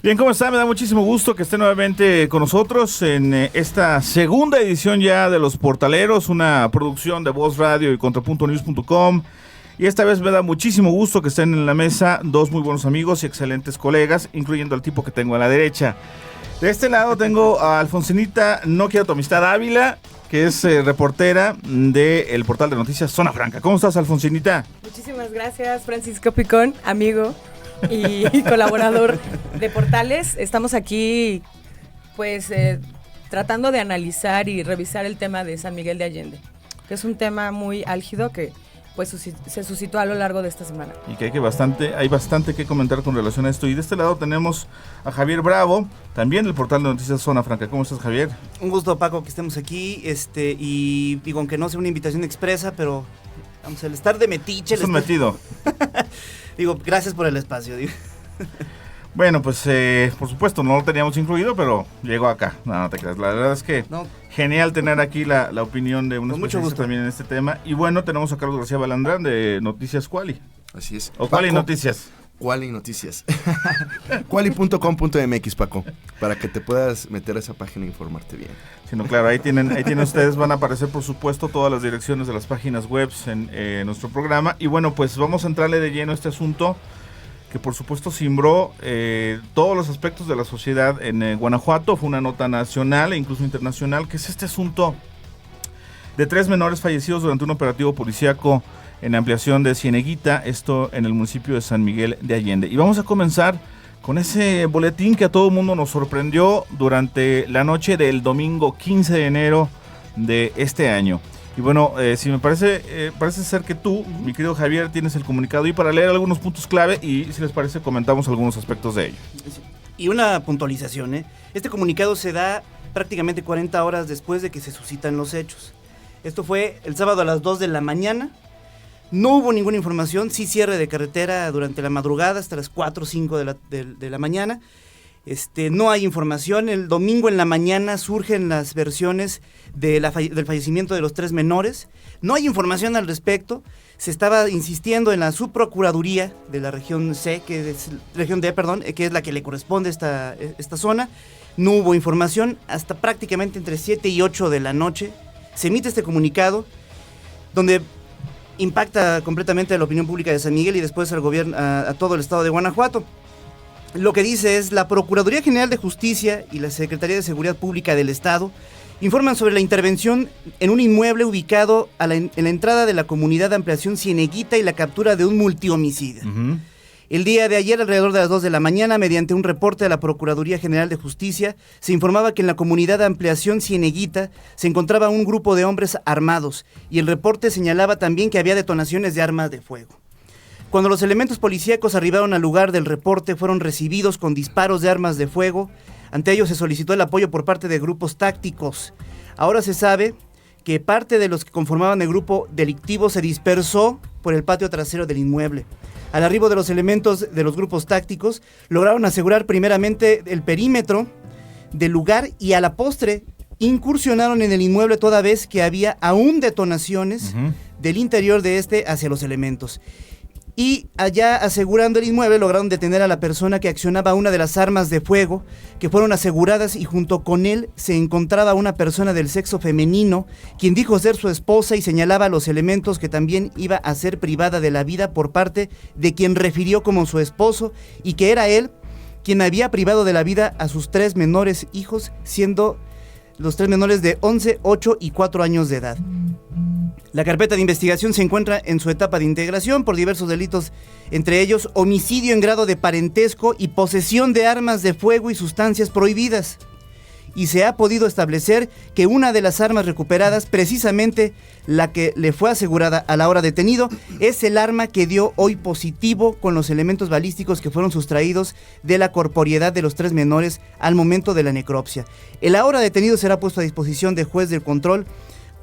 Bien, ¿cómo está? Me da muchísimo gusto que esté nuevamente con nosotros en esta segunda edición ya de Los Portaleros, una producción de Voz Radio y Contrapuntonews.com. Y esta vez me da muchísimo gusto que estén en la mesa dos muy buenos amigos y excelentes colegas, incluyendo al tipo que tengo a la derecha. De este lado tengo a Alfonsinita No Quiero Tu Amistad Ávila, que es reportera del portal de noticias Zona Franca. ¿Cómo estás, Alfonsinita? Muchísimas gracias, Francisco Picón, amigo y colaborador de Portales. Estamos aquí, pues, tratando de analizar y revisar el tema de San Miguel de Allende, que es un tema muy álgido que pues se suscitó a lo largo de esta semana. Y que hay bastante que comentar con relación a esto. Y de este lado tenemos a Javier Bravo, también del portal de noticias Zona Franca. ¿Cómo estás, Javier? Un gusto, Paco, que estemos aquí, y digo, aunque no sea una invitación expresa, pero vamos, el estar de metiche. ¿Estás metido? Digo, gracias por el espacio. Bueno, pues por supuesto no lo teníamos incluido, pero llegó acá. No te creas. La verdad es que genial tener aquí la opinión de un especialista también en este tema. Y bueno, tenemos a Carlos García Balandrán de Noticias Quali. Así es. O Quali Noticias. Quali Noticias. Quali.com.mx, Paco, para que te puedas meter a esa página e informarte bien. Sí, no, claro, ahí tienen ustedes, van a aparecer por supuesto todas las direcciones de las páginas web en nuestro programa. Y bueno, pues vamos a entrarle de lleno a este asunto que por supuesto cimbró todos los aspectos de la sociedad en Guanajuato. Fue una nota nacional e incluso internacional, que es este asunto de 3 menores fallecidos durante un operativo policíaco en ampliación de Cieneguita, esto en el municipio de San Miguel de Allende. Y vamos a comenzar con ese boletín que a todo el mundo nos sorprendió durante la noche del domingo 15 de enero de este año. Y bueno, si me parece ser que tú, mi querido Javier, tienes el comunicado y para leer algunos puntos clave y si les parece comentamos algunos aspectos de ello. Y una puntualización, este comunicado se da prácticamente 40 horas después de que se suscitan los hechos. Esto fue el sábado a las 2 de la mañana. No hubo ninguna información, sí cierre de carretera durante la madrugada hasta las 4 o 5 de la mañana. No hay información. El domingo en la mañana surgen las versiones del fallecimiento de los 3 menores. No hay información al respecto. Se estaba insistiendo en la subprocuraduría de la región C, región D, que es la que le corresponde esta zona. No hubo información hasta prácticamente entre 7 y 8 de la noche. Se emite este comunicado donde impacta completamente a la opinión pública de San Miguel y después al gobierno, a todo el estado de Guanajuato. Lo que dice es: la Procuraduría General de Justicia y la Secretaría de Seguridad Pública del Estado informan sobre la intervención en un inmueble ubicado en la entrada de la comunidad de ampliación Cieneguita y la captura de un multihomicidio. El día de ayer, alrededor de las 2 de la mañana, mediante un reporte de la Procuraduría General de Justicia, se informaba que en la comunidad de ampliación Cieneguita se encontraba un grupo de hombres armados y el reporte señalaba también que había detonaciones de armas de fuego. Cuando los elementos policíacos arribaron al lugar del reporte, fueron recibidos con disparos de armas de fuego. Ante ellos se solicitó el apoyo por parte de grupos tácticos. Ahora se sabe que parte de los que conformaban el grupo delictivo se dispersó por el patio trasero del inmueble. Al arribo de los elementos de los grupos tácticos, lograron asegurar primeramente el perímetro del lugar y a la postre incursionaron en el inmueble toda vez que había aún detonaciones del interior de este hacia los elementos. Y allá, asegurando el inmueble, lograron detener a la persona que accionaba una de las armas de fuego, que fueron aseguradas, y junto con él se encontraba una persona del sexo femenino, quien dijo ser su esposa y señalaba a los elementos que también iba a ser privada de la vida por parte de quien refirió como su esposo, y que era él quien había privado de la vida a sus 3 menores hijos, siendo los 3 menores de 11, 8 y 4 años de edad. La carpeta de investigación se encuentra en su etapa de integración por diversos delitos, entre ellos homicidio en grado de parentesco y posesión de armas de fuego y sustancias prohibidas. Y se ha podido establecer que una de las armas recuperadas, precisamente la que le fue asegurada a la hora detenido, es el arma que dio hoy positivo con los elementos balísticos que fueron sustraídos de la corporeidad de los 3 menores al momento de la necropsia. El ahora detenido será puesto a disposición del juez del control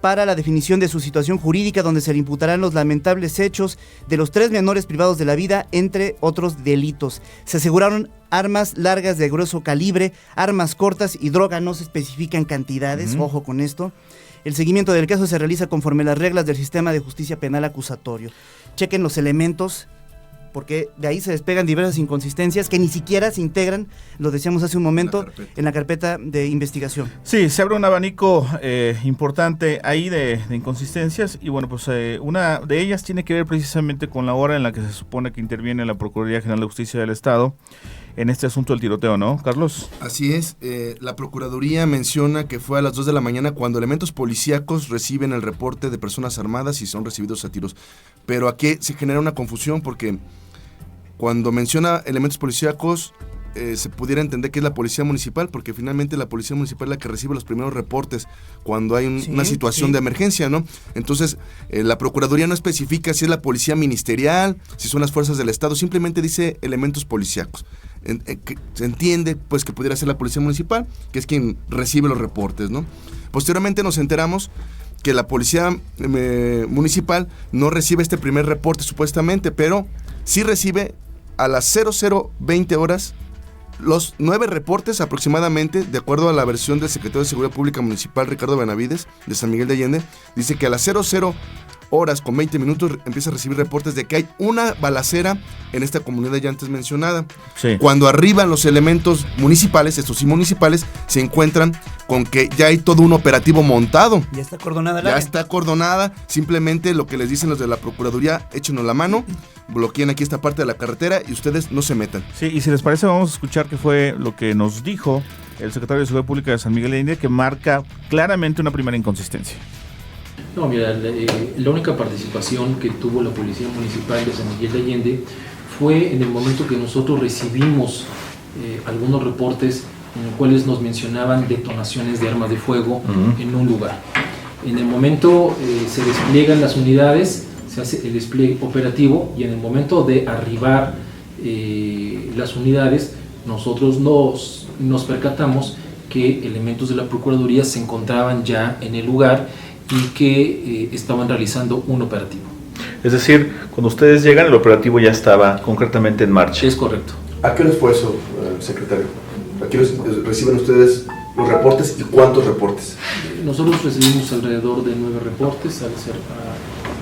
para la definición de su situación jurídica, donde se le imputarán los lamentables hechos de los 3 menores privados de la vida, entre otros delitos. Se aseguraron armas largas de grueso calibre, armas cortas y droga, no se especifican cantidades, ojo con esto. El seguimiento del caso se realiza conforme las reglas del sistema de justicia penal acusatorio. Chequen los elementos porque de ahí se despegan diversas inconsistencias que ni siquiera se integran, lo decíamos hace un momento, en la carpeta de investigación. Sí, se abre un abanico importante ahí de inconsistencias y bueno, pues una de ellas tiene que ver precisamente con la hora en la que se supone que interviene la Procuraduría General de Justicia del Estado en este asunto del tiroteo, ¿no, Carlos? Así es, la Procuraduría menciona que fue a las 2 de la mañana cuando elementos policíacos reciben el reporte de personas armadas y son recibidos a tiros. Pero aquí se genera una confusión porque cuando menciona elementos policíacos se pudiera entender que es la policía municipal, porque finalmente la policía municipal es la que recibe los primeros reportes cuando hay una situación de emergencia, ¿no? Entonces, la Procuraduría no especifica si es la policía ministerial, si son las fuerzas del Estado, simplemente dice elementos policíacos. Se entiende pues que pudiera ser la policía municipal, que es quien recibe los reportes, ¿no? Posteriormente nos enteramos que la policía municipal no recibe este primer reporte supuestamente, pero sí recibe a las 00:20 horas los 9 reportes aproximadamente, de acuerdo a la versión del secretario de Seguridad Pública Municipal, Ricardo Benavides, de San Miguel de Allende. Dice que a las 00:20 empieza a recibir reportes de que hay una balacera en esta comunidad ya antes mencionada. Sí. Cuando arriban los elementos municipales, estos sí municipales, se encuentran con que ya hay todo un operativo montado. Ya está acordonada Ya está acordonada, simplemente lo que les dicen los de la Procuraduría, échenos la mano, bloqueen aquí esta parte de la carretera y ustedes no se metan. Sí, y si les parece vamos a escuchar qué fue lo que nos dijo el secretario de Seguridad Pública de San Miguel de Allende, que marca claramente una primera inconsistencia. No, mira, la única participación que tuvo la Policía Municipal de San Miguel de Allende fue en el momento que nosotros recibimos algunos reportes en los cuales nos mencionaban detonaciones de armas de fuego en un lugar. En el momento se despliegan las unidades, se hace el despliegue operativo y en el momento de arribar las unidades, nosotros nos percatamos que elementos de la Procuraduría se encontraban ya en el lugar y que estaban realizando un operativo. Es decir, cuando ustedes llegan, el operativo ya estaba concretamente en marcha. Es correcto. ¿A qué hora fue eso, secretario? ¿A qué hora reciben ustedes los reportes y cuántos reportes? Nosotros recibimos alrededor de 9 reportes, al ser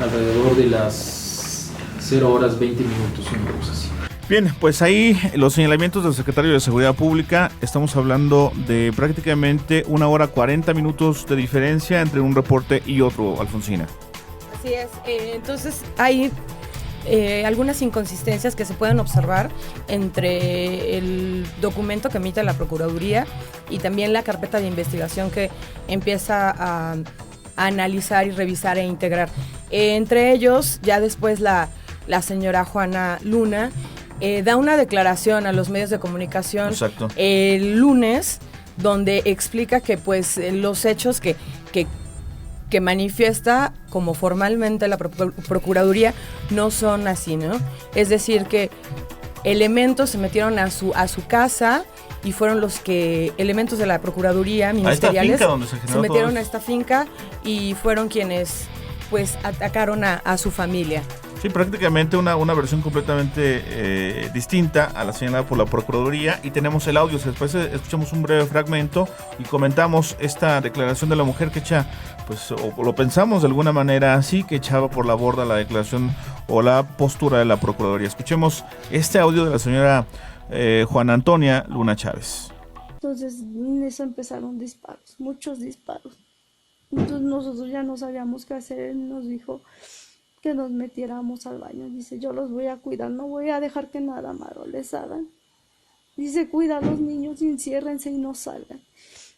alrededor de las 0:20, una cosa así. Bien, pues ahí los señalamientos del secretario de Seguridad Pública, estamos hablando de prácticamente 1:40 de diferencia entre un reporte y otro, Alfonsina. Así es, entonces hay algunas inconsistencias que se pueden observar entre el documento que emite la Procuraduría y también la carpeta de investigación que empieza a analizar y revisar e integrar. Entre ellos, ya después la señora Juana Luna da una declaración a los medios de comunicación. Exacto. El lunes, donde explica que pues los hechos que manifiesta como formalmente la Procuraduría no son así, ¿no? Es decir, que elementos se metieron a su casa y fueron los que, elementos de la Procuraduría ministeriales, a esta finca donde se metieron a esta finca y fueron quienes pues atacaron a su familia. Sí, prácticamente una versión completamente distinta a la señalada por la Procuraduría, y tenemos el audio. Después escuchamos un breve fragmento y comentamos esta declaración de la mujer que echa, pues, o lo pensamos de alguna manera así, que echaba por la borda la declaración o la postura de la Procuraduría. Escuchemos este audio de la señora Juana Antonia Luna Chávez. Entonces en eso empezaron disparos, muchos disparos. Entonces nosotros ya no sabíamos qué hacer. Él nos dijo que nos metiéramos al baño. Dice, yo los voy a cuidar, no voy a dejar que nada malo les hagan. Dice, cuida a los niños, enciérrense y no salgan.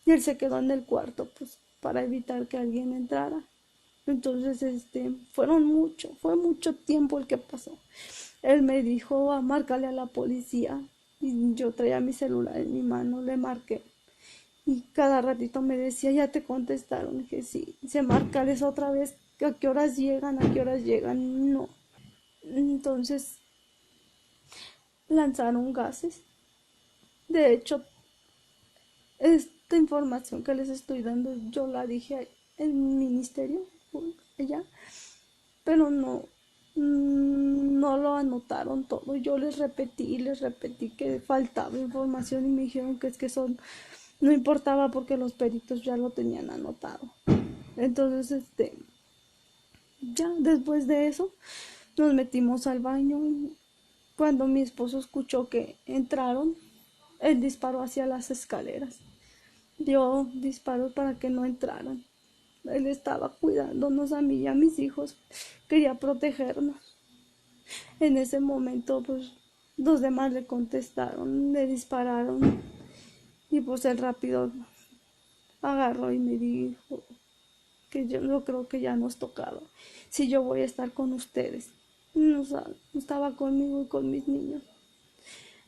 Y él se quedó en el cuarto, pues, para evitar que alguien entrara. Entonces, fue mucho tiempo el que pasó. Él me dijo, márcale a la policía. Y yo traía mi celular en mi mano, le marqué. Y cada ratito me decía, ya te contestaron. Dije, sí. Dice, márcales otra vez. ¿A qué horas llegan? ¿A qué horas llegan? No. Entonces, lanzaron gases. De hecho, esta información que les estoy dando, yo la dije en el ministerio, allá, pero no lo anotaron todo. Yo les repetí que faltaba información y me dijeron que es que eso no importaba porque los peritos ya lo tenían anotado. Entonces, ya después de eso nos metimos al baño Cuando mi esposo escuchó que entraron, él disparó hacia las escaleras. Dio disparos para que no entraran. Él estaba cuidándonos a mí y a mis hijos. Quería protegernos. En ese momento, pues, los demás le contestaron, le dispararon. Y pues él rápido agarró y me dijo que yo creo que ya nos tocaba. Si yo voy a estar con ustedes. No estaba conmigo y con mis niños.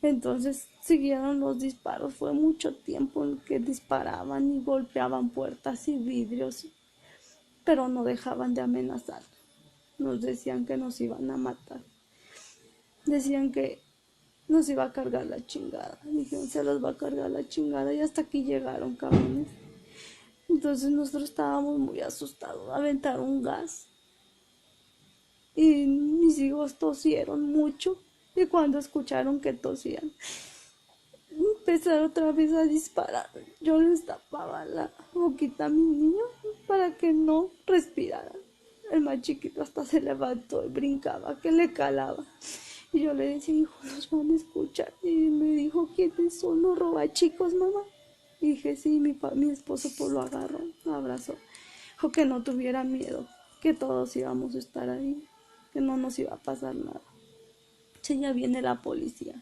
Entonces siguieron los disparos. Fue mucho tiempo en que disparaban y golpeaban puertas y vidrios, pero no dejaban de amenazar. Nos decían que nos iban a matar. Decían que nos iba a cargar la chingada. Dijeron, se los va a cargar la chingada, y hasta aquí llegaron, cabrones. Entonces nosotros estábamos muy asustados. Aventaron gas y mis hijos tosieron mucho, y cuando escucharon que tosían, empezaron otra vez a disparar. Yo les tapaba la boquita a mi niño para que no respirara. El más chiquito hasta se levantó y brincaba, que le calaba. Y yo le decía, hijo, nos van a escuchar. Y me dijo, ¿quiénes son los robachicos, mamá? Y dije, sí, mi esposo pues lo agarró, lo abrazó. Dijo que no tuviera miedo, que todos íbamos a estar ahí, que no nos iba a pasar nada. Sí, ya viene la policía.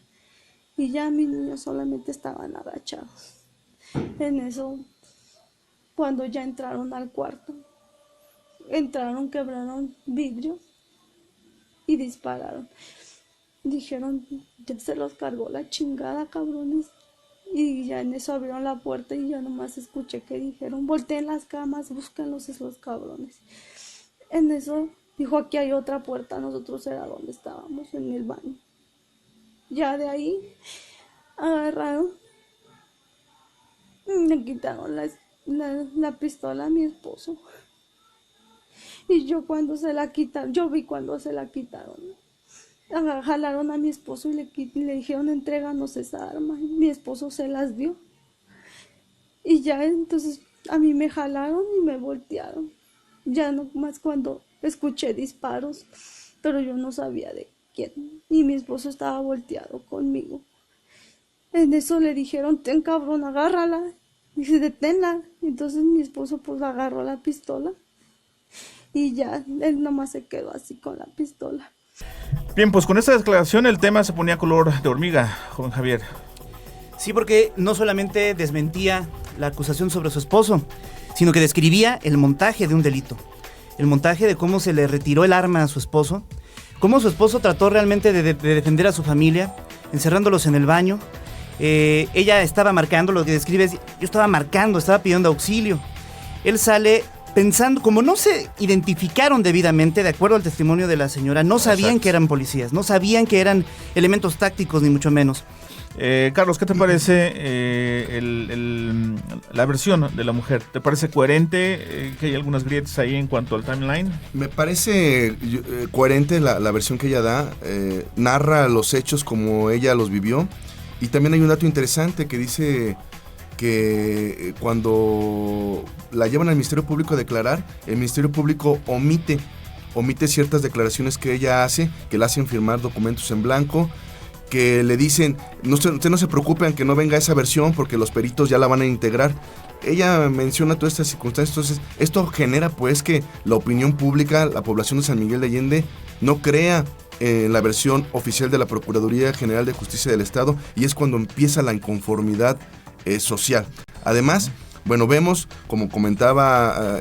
Y ya mis niños solamente estaban agachados. En eso, cuando ya entraron al cuarto, quebraron vidrios y dispararon. Dijeron, ya se los cargó la chingada, cabrones. Y ya en eso abrieron la puerta y ya nomás escuché que dijeron, volteen las camas, búsquenlos esos cabrones. En eso dijo, aquí hay otra puerta. Nosotros era donde estábamos, en el baño. Ya de ahí agarraron, le quitaron la pistola a mi esposo. Y yo cuando se la quitaron, yo vi cuando se la quitaron. Jalaron a mi esposo y le dijeron, entréganos esa arma. Y mi esposo se las dio. Y ya entonces a mí me jalaron y me voltearon. Ya no más cuando escuché disparos, pero yo no sabía de quién. Y mi esposo estaba volteado conmigo. En eso le dijeron, ten cabrón, agárrala. Y dice, deténla. Entonces mi esposo pues agarró la pistola. Y ya, él nomás se quedó así con la pistola. Bien, pues con esta declaración el tema se ponía color de hormiga, joven Javier. Sí, porque no solamente desmentía la acusación sobre su esposo, sino que describía el montaje de un delito. El montaje de cómo se le retiró el arma a su esposo, cómo su esposo trató realmente de defender a su familia, encerrándolos en el baño. Ella estaba marcando, lo que describe es, yo estaba marcando, estaba pidiendo auxilio. Él sale pensando, como no se identificaron debidamente, de acuerdo al testimonio de la señora, no sabían Exacto. que eran policías, no sabían que eran elementos tácticos, ni mucho menos. Carlos, ¿qué te parece la versión de la mujer? ¿Te parece coherente? ¿Que hay algunas grietas ahí en cuanto al timeline? Me parece coherente la versión que ella da, narra los hechos como ella los vivió, y también hay un dato interesante que dice que cuando la llevan al Ministerio Público a declarar, el Ministerio Público omite ciertas declaraciones que ella hace, que le hacen firmar documentos en blanco, que le dicen, usted no se preocupe aunque no venga esa versión porque los peritos ya la van a integrar. Ella menciona todas estas circunstancias, entonces esto genera pues que la opinión pública, la población de San Miguel de Allende, no crea en la versión oficial de la Procuraduría General de Justicia del Estado, y es cuando empieza la inconformidad social. Además, bueno, vemos, como comentaba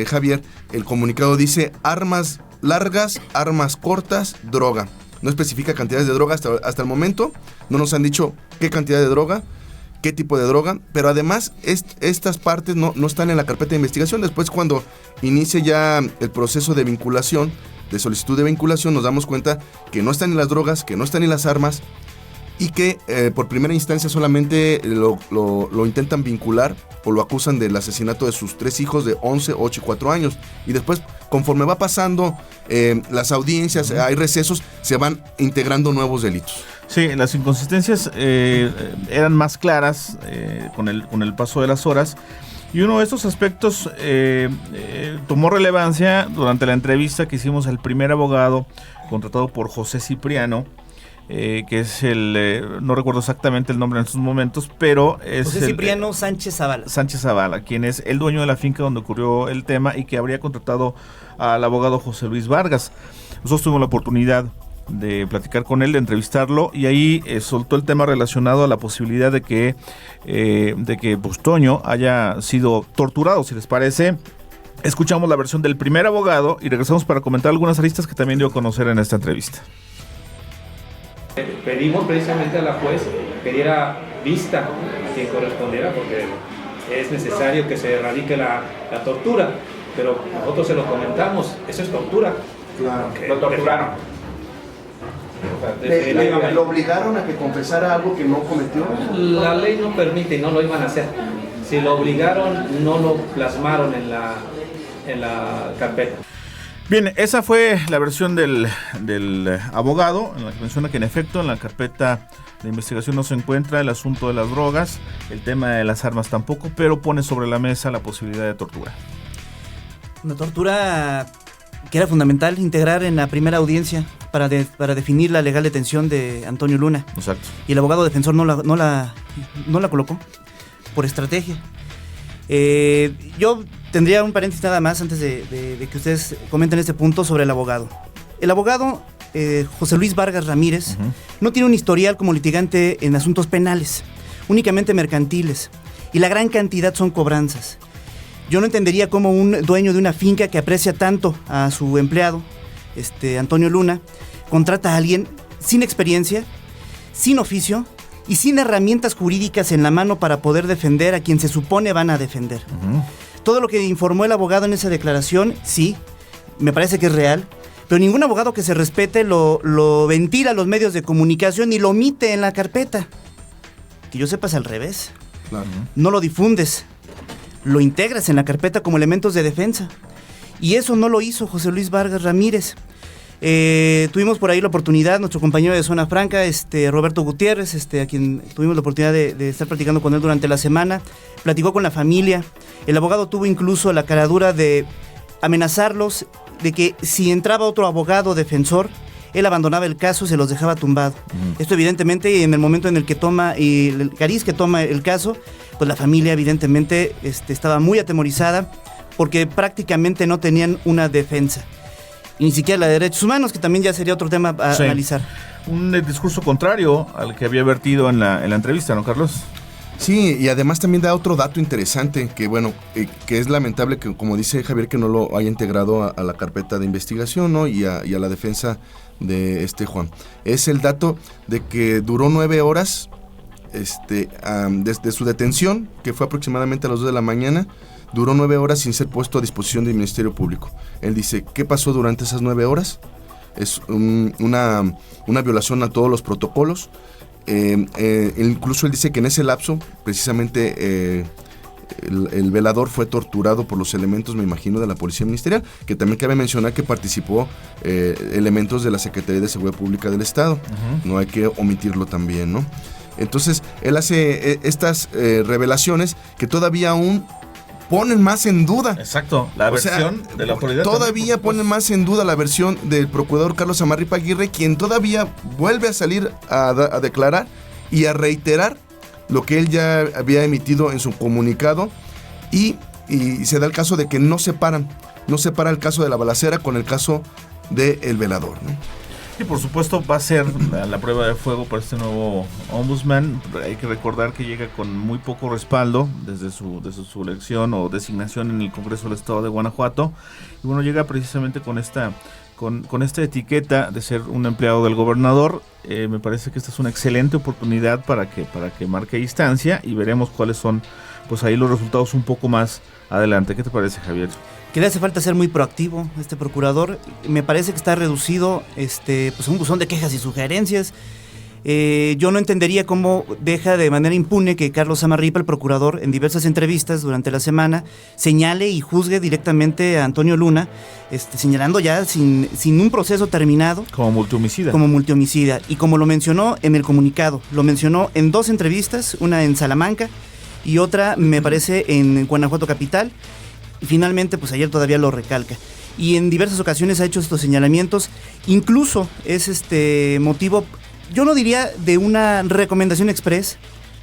Javier, el comunicado dice armas largas, armas cortas, droga. No especifica cantidades de droga hasta el momento, no nos han dicho qué cantidad de droga, qué tipo de droga, pero además estas partes no están en la carpeta de investigación. Después, cuando inicie ya el proceso de vinculación, de solicitud de vinculación, nos damos cuenta que no están ni las drogas, que no están ni las armas, y que por primera instancia solamente lo intentan vincular o lo acusan del asesinato de sus 3 hijos de 11, 8 y 4 años. Y después, conforme va pasando las audiencias, hay recesos, se van integrando nuevos delitos. Sí, las inconsistencias eran más claras con el paso de las horas. Y uno de estos aspectos tomó relevancia durante la entrevista que hicimos al primer abogado contratado por José Cipriano, que es no recuerdo exactamente el nombre en estos momentos, pero es José Cipriano Sánchez Zavala. Sánchez Zavala, quien es el dueño de la finca donde ocurrió el tema y que habría contratado al abogado José Luis Vargas. Nosotros tuvimos la oportunidad de platicar con él, de entrevistarlo, y ahí soltó el tema relacionado a la posibilidad de que pues, Toño haya sido torturado. Si les parece, escuchamos la versión del primer abogado y regresamos para comentar algunas aristas que también dio a conocer en esta entrevista. Pedimos precisamente a la juez que diera vista a quien correspondiera, porque es necesario que se erradique la tortura, pero nosotros se lo comentamos, eso es tortura. Claro, Lo torturaron. ¿Lo obligaron a que confesara algo que no cometió? La ley no permite y no lo iban a hacer. Si lo obligaron, no lo plasmaron en la carpeta. Bien, esa fue la versión del abogado, en la que menciona que en efecto en la carpeta de investigación no se encuentra el asunto de las drogas, el tema de las armas tampoco, pero pone sobre la mesa la posibilidad de tortura. Una tortura que era fundamental integrar en la primera audiencia para definir la legal detención de Antonio Luna. Exacto. Y el abogado defensor no la colocó por estrategia. Yo tendría un paréntesis nada más antes de que ustedes comenten este punto sobre el abogado. El abogado José Luis Vargas Ramírez no tiene un historial como litigante en asuntos penales, únicamente mercantiles, y la gran cantidad son cobranzas. Yo no entendería cómo un dueño de una finca que aprecia tanto a su empleado, Antonio Luna, contrata a alguien sin experiencia, sin oficio y sin herramientas jurídicas en la mano para poder defender a quien se supone van a defender. Todo lo que informó el abogado en esa declaración, sí, me parece que es real, pero ningún abogado que se respete lo ventila a los medios de comunicación y lo omite en la carpeta. Que yo sepa es al revés. Claro. No lo difundes, lo integras en la carpeta como elementos de defensa. Y eso no lo hizo José Luis Vargas Ramírez. Tuvimos por ahí la oportunidad, nuestro compañero de Zona Franca, Roberto Gutiérrez, a quien tuvimos la oportunidad de estar platicando con él durante la semana, platicó con la familia. El abogado tuvo incluso la caradura de amenazarlos de que si entraba otro abogado defensor, él abandonaba el caso y se los dejaba tumbado. Esto evidentemente en el momento en el que toma el cariz que toma el caso, pues la familia evidentemente estaba muy atemorizada porque prácticamente no tenían una defensa. Y ni siquiera la de derechos humanos, que también ya sería otro tema a analizar. Un discurso contrario al que había vertido en la entrevista, ¿no, Carlos? Sí, y además también da otro dato interesante, que bueno, que es lamentable que, como dice Javier, que no lo haya integrado a la carpeta de investigación, ¿no? y a la defensa de Juan. Es el dato de que duró 9 horas desde su detención, que fue aproximadamente a las 2 de la mañana, duró 9 horas sin ser puesto a disposición del Ministerio Público. Él dice, ¿qué pasó durante esas 9 horas? Es una violación a todos los protocolos. Incluso él dice que en ese lapso, precisamente, el velador fue torturado por los elementos, me imagino, de la Policía Ministerial, que también cabe mencionar que participó elementos de la Secretaría de Seguridad Pública del Estado. No hay que omitirlo también, ¿no? Entonces, él hace estas revelaciones que todavía aún ponen más en duda. Exacto, la versión de la autoridad. Todavía ponen más en duda la versión del procurador Carlos Amarripa Aguirre, quien todavía vuelve a salir a declarar y a reiterar lo que él ya había emitido en su comunicado, y se da el caso de que no separa el caso de la balacera con el caso del velador, ¿no? Y por supuesto va a ser la prueba de fuego para este nuevo ombudsman. Hay que recordar que llega con muy poco respaldo desde su elección o designación en el Congreso del Estado de Guanajuato. Y bueno, llega precisamente con esta etiqueta de ser un empleado del gobernador. Me parece que esta es una excelente oportunidad para que marque distancia, y veremos cuáles son pues ahí los resultados un poco más adelante. ¿Qué te parece, Javier? Que le hace falta ser muy proactivo este procurador. Me parece que está reducido pues un buzón de quejas y sugerencias. Yo no entendería cómo deja de manera impune que Carlos Amarripa, el procurador, en diversas entrevistas durante la semana, señale y juzgue directamente a Antonio Luna, señalando ya sin un proceso terminado. Como multihomicida. Como multihomicida. Y como lo mencionó en el comunicado, lo mencionó en 2 entrevistas, una en Salamanca y otra, me parece, en Guanajuato Capital. Y finalmente, pues ayer todavía lo recalca. Y en diversas ocasiones ha hecho estos señalamientos. Incluso es motivo yo no diría de una recomendación express,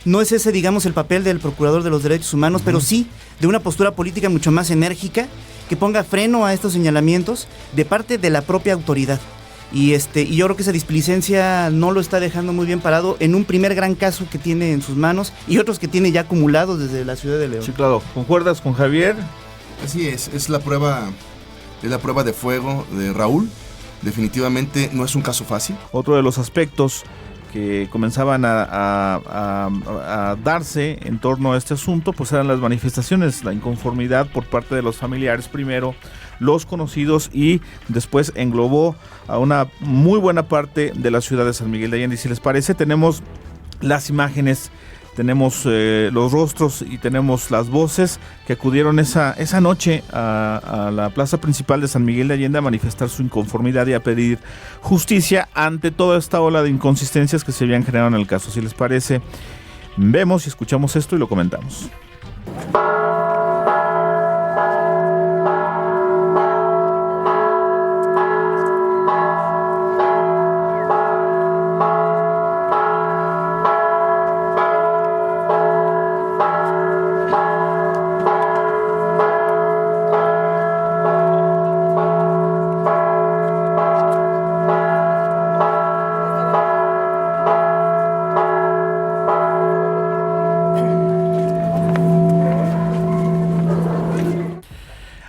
no es ese, digamos, el papel del Procurador de los Derechos Humanos, pero sí de una postura política mucho más enérgica, que ponga freno a estos señalamientos de parte de la propia autoridad. Y yo creo que esa displicencia no lo está dejando muy bien parado en un primer gran caso que tiene en sus manos y otros que tiene ya acumulados desde la ciudad de León. Sí, claro. ¿Concuerdas con Javier? Así es la prueba de fuego de Raúl. Definitivamente no es un caso fácil. Otro de los aspectos que comenzaban a darse en torno a este asunto, pues eran las manifestaciones, la inconformidad por parte de los familiares primero, los conocidos, y después englobó a una muy buena parte de la ciudad de San Miguel de Allende. Y si les parece, tenemos las imágenes, tenemos los rostros y tenemos las voces que acudieron esa noche a la plaza principal de San Miguel de Allende a manifestar su inconformidad y a pedir justicia ante toda esta ola de inconsistencias que se habían generado en el caso. Si les parece, vemos y escuchamos esto y lo comentamos.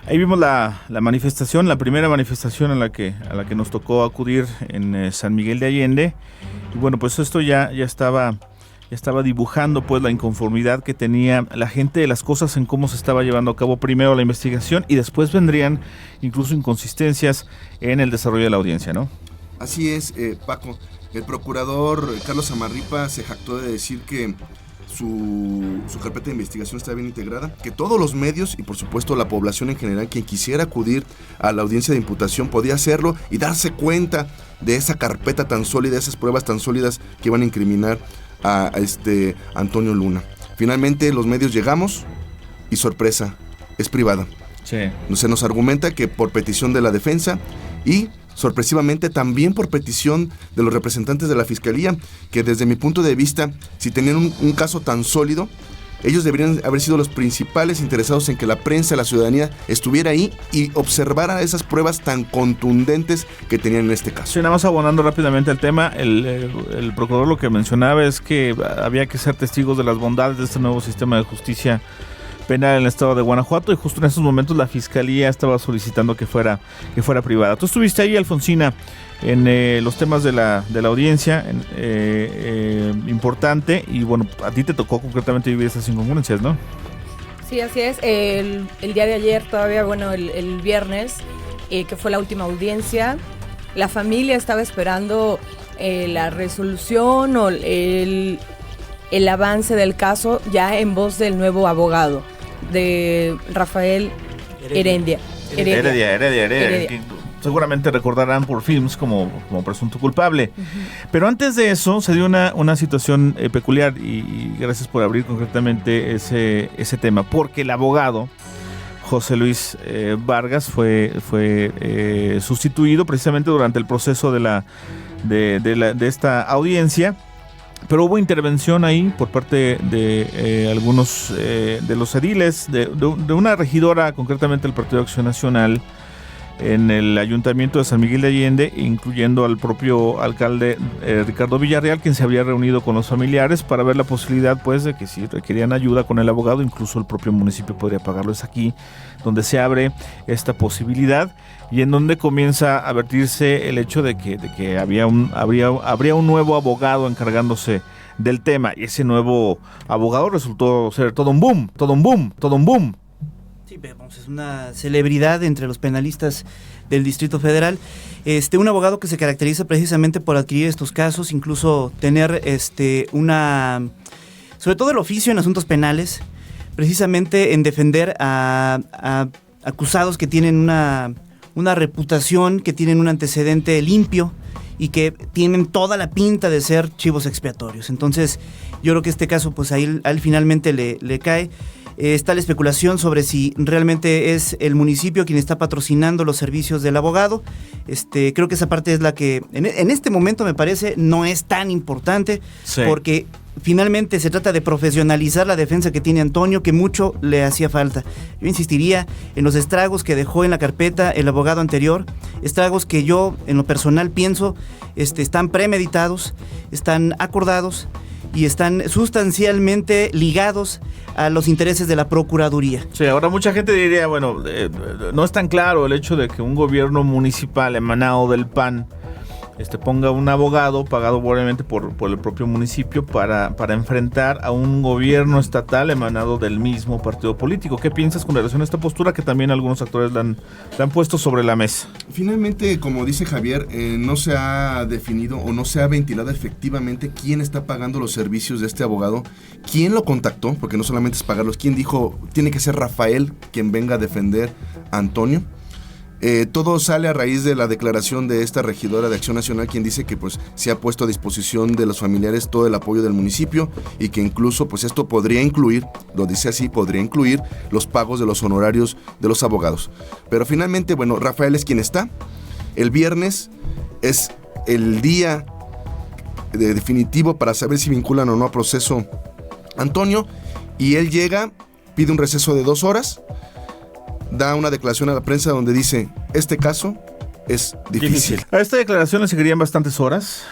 Ahí vimos la manifestación, la primera manifestación a la que nos tocó acudir en San Miguel de Allende. Y bueno, pues esto ya estaba dibujando pues la inconformidad que tenía la gente de las cosas en cómo se estaba llevando a cabo primero la investigación y después vendrían incluso inconsistencias en el desarrollo de la audiencia, ¿no? Así es, Paco. El procurador Carlos Amarripa se jactó de decir que su carpeta de investigación está bien integrada, que todos los medios y por supuesto la población en general, quien quisiera acudir a la audiencia de imputación podía hacerlo y darse cuenta de esa carpeta tan sólida, esas pruebas tan sólidas que iban a incriminar a Antonio Luna. Finalmente los medios llegamos y sorpresa, es privada. Sí. Se nos argumenta que por petición de la defensa y sorpresivamente también por petición de los representantes de la Fiscalía, que desde mi punto de vista, si tenían un caso tan sólido, ellos deberían haber sido los principales interesados en que la prensa, la ciudadanía estuviera ahí y observara esas pruebas tan contundentes que tenían en este caso. Sí, nada más abonando rápidamente el tema, el procurador lo que mencionaba es que había que ser testigos de las bondades de este nuevo sistema de justicia penal en el estado de Guanajuato, y justo en esos momentos la Fiscalía estaba solicitando que fuera privada. Tú estuviste ahí, Alfonsina, en los temas de la audiencia, importante, y bueno, a ti te tocó concretamente vivir esas incongruencias, ¿no? Sí, así es. El día de ayer, todavía, bueno, el viernes, que fue la última audiencia, la familia estaba esperando la resolución o el avance del caso ya en voz del nuevo abogado, de Rafael Heredia. Que seguramente recordarán por films como presunto culpable. Uh-huh. Pero antes de eso se dio una situación peculiar, y gracias por abrir concretamente ese tema, porque el abogado José Luis Vargas fue sustituido precisamente durante el proceso de esta audiencia. Pero hubo intervención ahí por parte de algunos de los ediles, de una regidora, concretamente del Partido Acción Nacional, en el Ayuntamiento de San Miguel de Allende, incluyendo al propio alcalde Ricardo Villarreal, quien se había reunido con los familiares para ver la posibilidad, pues, de que si requerían ayuda con el abogado, incluso el propio municipio podría pagarlo. Es aquí donde se abre esta posibilidad y en donde comienza a vertirse el hecho de que habría un nuevo abogado encargándose del tema, y ese nuevo abogado resultó ser todo un boom. Sí, vamos, es una celebridad entre los penalistas del Distrito Federal. Un abogado que se caracteriza precisamente por adquirir estos casos, incluso tener sobre todo el oficio en asuntos penales, precisamente en defender a acusados que tienen una reputación, que tienen un antecedente limpio y que tienen toda la pinta de ser chivos expiatorios. Entonces, yo creo que este caso, pues ahí finalmente le cae. Está la especulación sobre si realmente es el municipio quien está patrocinando los servicios del abogado. Creo que esa parte es la que en este momento me parece no es tan importante, Sí. porque finalmente se trata de profesionalizar la defensa que tiene Antonio, que mucho le hacía falta. Yo insistiría en los estragos que dejó en la carpeta el abogado anterior, estragos que yo en lo personal pienso están premeditados, están acordados y están sustancialmente ligados a los intereses de la Procuraduría. Sí, ahora mucha gente diría, bueno, no es tan claro el hecho de que un gobierno municipal emanado del PAN ponga un abogado pagado obviamente por el propio municipio para enfrentar a un gobierno estatal emanado del mismo partido político. ¿Qué piensas con relación a esta postura que también algunos actores la han puesto sobre la mesa? Finalmente, como dice Javier, no se ha definido o no se ha ventilado efectivamente quién está pagando los servicios de este abogado, quién lo contactó, porque no solamente es pagarlos, quién dijo, tiene que ser Rafael quien venga a defender a Antonio. Todo sale a raíz de la declaración de esta regidora de Acción Nacional, quien dice que pues se ha puesto a disposición de los familiares todo el apoyo del municipio y que incluso pues esto podría incluir, lo dice así, podría incluir los pagos de los honorarios de los abogados. Pero finalmente, bueno, Rafael es quien está. El viernes es el día definitivo para saber si vinculan o no a proceso a Antonio, y él llega, pide un receso de 2 horas, da una declaración a la prensa donde dice, este caso es difícil. A esta declaración le seguirían bastantes horas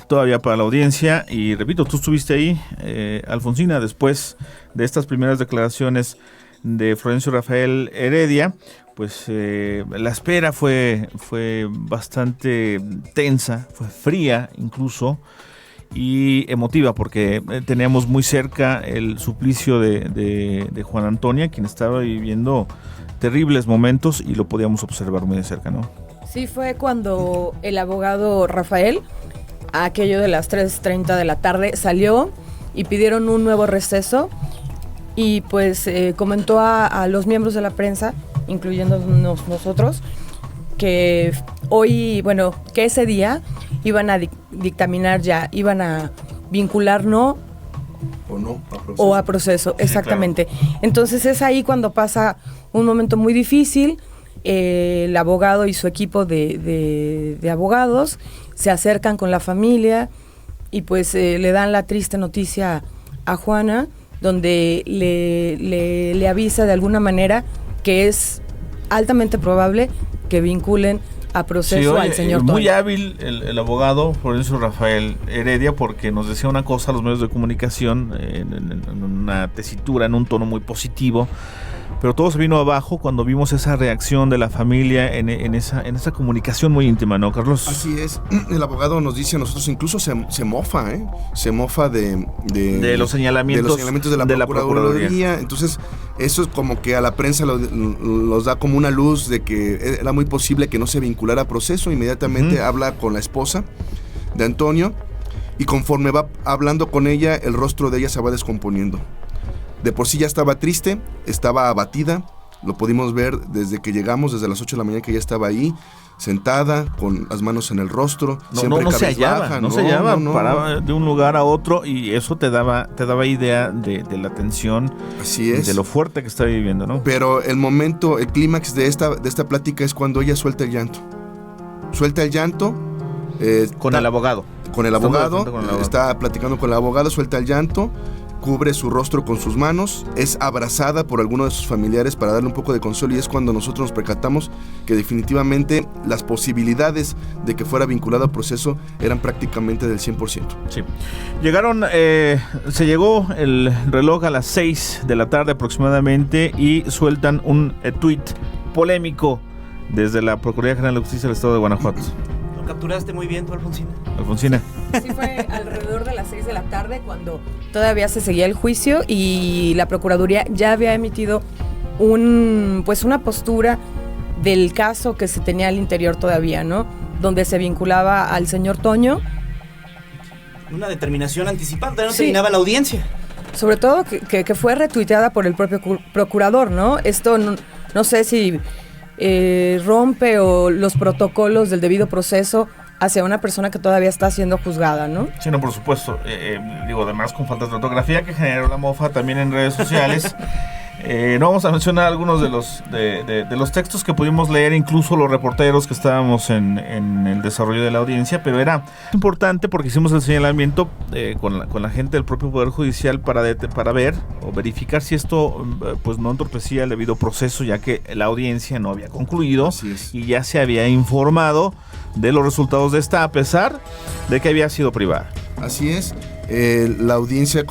todavía para la audiencia, y repito, tú estuviste ahí, Alfonsina, después de estas primeras declaraciones de Florencio Rafael Heredia, pues la espera fue bastante tensa, fue fría incluso, y emotiva, porque teníamos muy cerca el suplicio de Juan Antonio, quien estaba viviendo terribles momentos y lo podíamos observar muy de cerca, ¿no? Sí, fue cuando el abogado Rafael, a aquello de las 3:30 de la tarde, salió y pidieron un nuevo receso, y pues comentó a los miembros de la prensa, incluyéndonos nosotros, que hoy, bueno, que ese día iban a dictaminar ya, iban a vincular no o a proceso, exactamente. Sí, claro. Entonces es ahí cuando pasa un momento muy difícil. El abogado y su equipo de abogados se acercan con la familia y pues le dan la triste noticia a Juana, donde le avisa de alguna manera que es altamente probable que vinculen a proceso al señor Toño. Muy hábil el abogado Florencio Rafael Heredia, porque nos decía una cosa a los medios de comunicación en una tesitura, en un tono muy positivo, pero todo se vino abajo cuando vimos esa reacción de la familia en esa comunicación muy íntima, ¿no, Carlos? Así es. El abogado nos dice a nosotros, incluso se mofa, se mofa de los señalamientos de la Procuraduría. Entonces, eso es como que a la prensa los da como una luz de que era muy posible que no se vinculara a proceso. Inmediatamente habla con la esposa de Antonio, y conforme va hablando con ella, el rostro de ella se va descomponiendo. De por sí ya estaba triste, estaba abatida, lo pudimos ver desde que llegamos, desde las 8 de la mañana que ella estaba ahí, sentada, con las manos en el rostro, no se hallaba, paraba de un lugar a otro, y eso te daba idea de la tensión. Así es. De lo fuerte que está viviendo, ¿no? Pero el momento, el clímax de esta plática es cuando ella suelta el llanto. Con el abogado. Con el abogado, está platicando con el abogado, suelta el llanto, cubre su rostro con sus manos, es abrazada por alguno de sus familiares para darle un poco de consuelo, y es cuando nosotros nos percatamos que definitivamente las posibilidades de que fuera vinculado al proceso eran prácticamente del 100%. Sí. Se llegó el reloj a las 6 de la tarde aproximadamente, y sueltan un tuit polémico desde la Procuraduría General de Justicia del Estado de Guanajuato. ¿Lo capturaste muy bien tú, Alfonsina? Alfonsina. Sí, fue alrededor de las 6 de la tarde cuando todavía se seguía el juicio y la Procuraduría ya había emitido una postura del caso que se tenía al interior todavía, ¿no? Donde se vinculaba al señor Toño. Una determinación anticipada, no terminaba la audiencia. Sobre todo que fue retuiteada por el propio procurador, ¿no? Esto no sé si rompe los protocolos del debido proceso hacia una persona que todavía está siendo juzgada, ¿no? Sí, no, por supuesto. Además con faltas de ortografía que generó la mofa también en redes sociales. No vamos a mencionar algunos de los textos que pudimos leer, incluso los reporteros que estábamos en el desarrollo de la audiencia, pero era importante porque hicimos el señalamiento con la gente del propio Poder Judicial para ver o verificar si esto pues no entorpecía el debido proceso, ya que la audiencia no había concluido y ya se había informado de los resultados de esta, a pesar de que había sido privada. Así es. La audiencia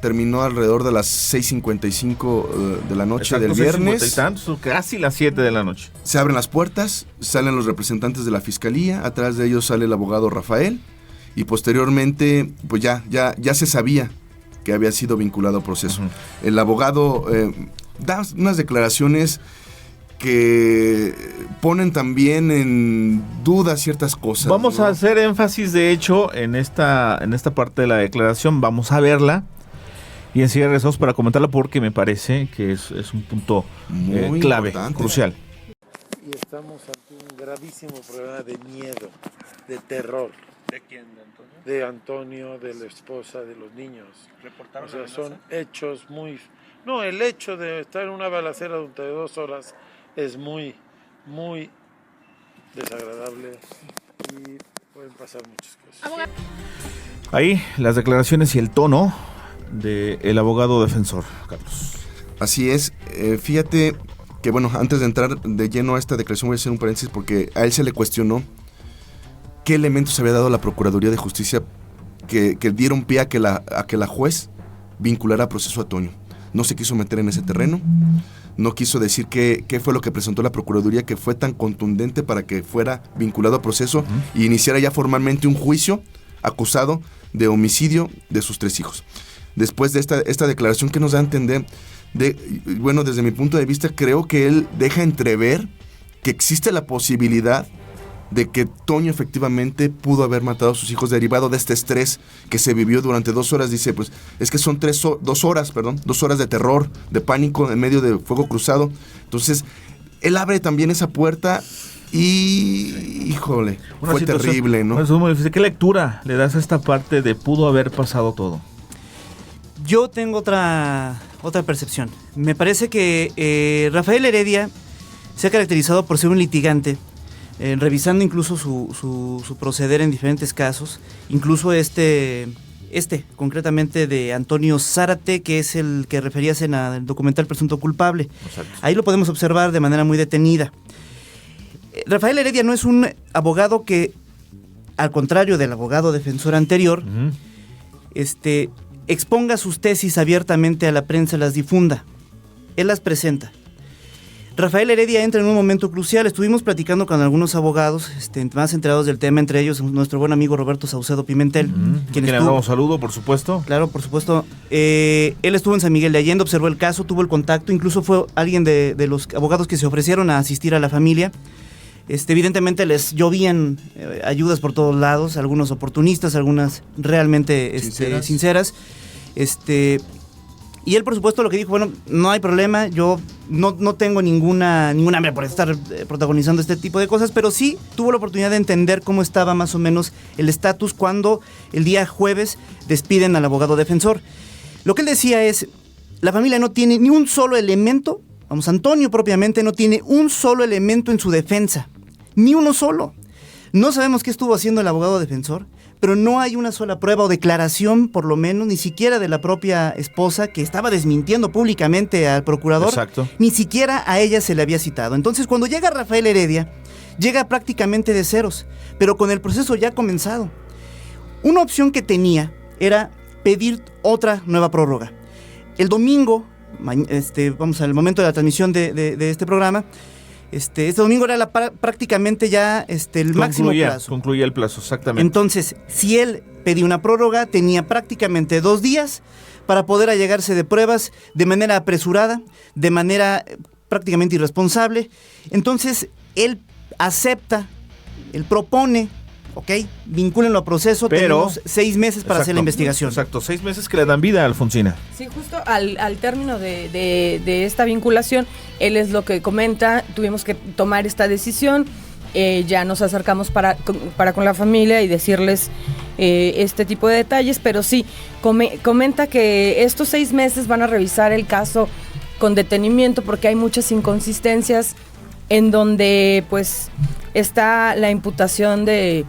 terminó alrededor de las 6:55 de la noche. Exacto, del viernes. 6:50 y tantos, casi las 7 de la noche. Se abren las puertas, salen los representantes de la fiscalía, atrás de ellos sale el abogado Rafael, y posteriormente pues ya se sabía que había sido vinculado a proceso. Uh-huh. El abogado da unas declaraciones que ponen también en duda ciertas cosas. Vamos a hacer énfasis, de hecho, en esta parte de la declaración. Vamos a verla y enseguida regresamos para comentarla, porque me parece que es un punto muy clave, importante, crucial. Y estamos ante un gravísimo problema de miedo, de terror. ¿De quién? ¿De Antonio? De Antonio, de la esposa, de los niños. ¿Reportaron? O sea, son hechos muy... No, el hecho de estar en una balacera durante 2 horas es muy, muy desagradable y pueden pasar muchas cosas. Ahí las declaraciones y el tono del abogado defensor, Carlos. Así es. Fíjate que, bueno, antes de entrar de lleno a esta declaración voy a hacer un paréntesis, porque a él se le cuestionó qué elementos había dado la Procuraduría de Justicia que dieron pie a que la juez vinculara a proceso a Toño. No se quiso meter en ese terreno. No quiso decir qué fue lo que presentó la Procuraduría que fue tan contundente para que fuera vinculado a proceso y iniciara ya formalmente un juicio acusado de homicidio de sus 3 hijos. Después de esta declaración que nos da a entender, bueno, desde mi punto de vista, creo que él deja entrever que existe la posibilidad de que Toño efectivamente pudo haber matado a sus hijos derivado de este estrés que se vivió durante 2 horas. Dice, pues, es que son 2 horas de terror, de pánico en medio de fuego cruzado. Entonces, él abre también esa puerta y, híjole, fue terrible, ¿no? Eso es muy difícil. ¿Qué lectura le das a esta parte de pudo haber pasado todo? Yo tengo otra percepción. Me parece que Rafael Heredia se ha caracterizado por ser un litigante, revisando incluso su proceder en diferentes casos, incluso concretamente de Antonio Zárate, que es el que referías en el documental Presunto Culpable. Exacto. Ahí lo podemos observar de manera muy detenida. Rafael Heredia no es un abogado que, al contrario del abogado defensor anterior, exponga sus tesis abiertamente a la prensa, las difunda. Él las presenta. Rafael Heredia entra en un momento crucial. Estuvimos platicando con algunos abogados más enterados del tema, entre ellos nuestro buen amigo Roberto Saucedo Pimentel. Quien le damos saludo, por supuesto. Claro, por supuesto. Él estuvo en San Miguel de Allende, observó el caso, tuvo el contacto, incluso fue alguien de los abogados que se ofrecieron a asistir a la familia. Evidentemente les llovían ayudas por todos lados, algunos oportunistas, algunas realmente sinceras. Y él, por supuesto, lo que dijo, bueno, no hay problema, yo no tengo ninguna hambre por estar protagonizando este tipo de cosas, pero sí tuvo la oportunidad de entender cómo estaba más o menos el estatus cuando el día jueves despiden al abogado defensor. Lo que él decía es, la familia no tiene ni un solo elemento, Antonio propiamente no tiene un solo elemento en su defensa, ni uno solo. No sabemos qué estuvo haciendo el abogado defensor, pero no hay una sola prueba o declaración, por lo menos, ni siquiera de la propia esposa, que estaba desmintiendo públicamente al procurador. Exacto. Ni siquiera a ella se le había citado. Entonces, cuando llega Rafael Heredia, llega prácticamente de ceros, pero con el proceso ya comenzado. Una opción que tenía era pedir otra nueva prórroga. El domingo, al momento de la transmisión de este programa, este domingo era prácticamente ya el máximo plazo. Concluía el plazo, exactamente. Entonces, si él pedía una prórroga, tenía prácticamente 2 días para poder allegarse de pruebas de manera apresurada, de manera prácticamente irresponsable. Entonces, él acepta, él propone, vincúlenlo a proceso, pero tenemos 6 meses para hacer la investigación. Exacto, 6 meses que le dan vida a Alfonsina. Sí, justo al término de esta vinculación, él es lo que comenta, tuvimos que tomar esta decisión, ya nos acercamos para con la familia y decirles este tipo de detalles, pero sí, comenta que estos 6 meses van a revisar el caso con detenimiento porque hay muchas inconsistencias en donde pues está la imputación de